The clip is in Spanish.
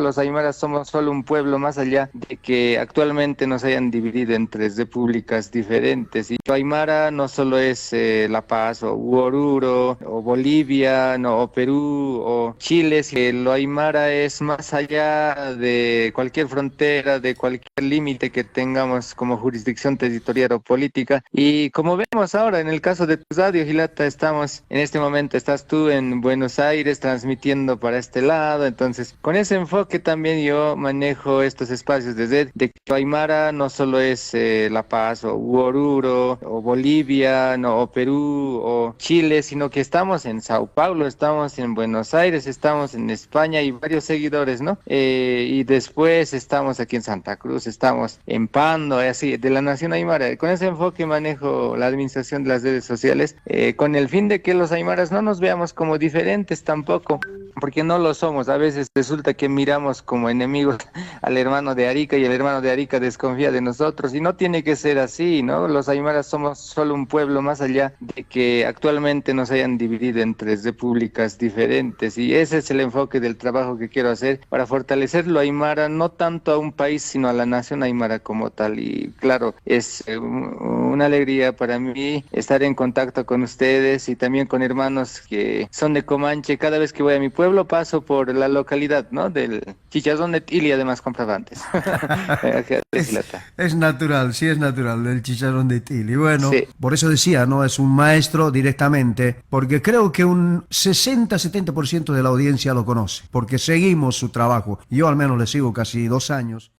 los aymaras somos solo un pueblo más allá de que actualmente nos hayan dividido en tres repúblicas diferentes. Y lo aymara no solo es La Paz o Oruro o Bolivia, no, o Perú o Chile, sino lo aymara es más allá de cualquier frontera, de cualquier límite que tengamos como jurisdicción territorial o política. Y como vemos ahora en el caso de tu radio, Gilata, estamos en este momento, estás tú en Buenos Aires transmitiendo para este lado, entonces con ese enfoque también yo manejo estos espacios desde de que Aymara no solo es La Paz o Oruro o Bolivia, no, o Perú o Chile, sino que estamos en Sao Paulo, estamos en Buenos Aires, estamos en España y varios seguidores, ¿no? Y después estamos aquí en Santa Cruz, estamos en Pando, así, de la Nación Aymara. Con ese enfoque manejo la administración de las redes sociales, con el fin de que los aymaras no nos veamos como diferentes tampoco, porque no lo somos. A veces resulta que miramos como enemigos al hermano de Arica y el hermano de Arica desconfía de nosotros y no tiene que ser así, ¿no? Los aymaras somos solo un pueblo más allá de que actualmente nos hayan dividido en tres repúblicas diferentes y ese es el enfoque del trabajo que quiero hacer para fortalecer lo aymara, no tanto a un país sino a la nación aymara como tal. Y claro, es una alegría para mí estar en contacto con ustedes y también con hermanos que son de Comanche. Cada vez que voy a mi pueblo paso por la localidad, ¿no? Del chicharrón de Til y además compraba antes. Es, es natural, sí es natural, del chicharrón de Til. Y bueno, Sí. por eso decía, ¿no? Es un maestro directamente, porque creo que un 60-70% de la audiencia lo conoce, porque seguimos su trabajo. Yo al menos le sigo casi 2 años.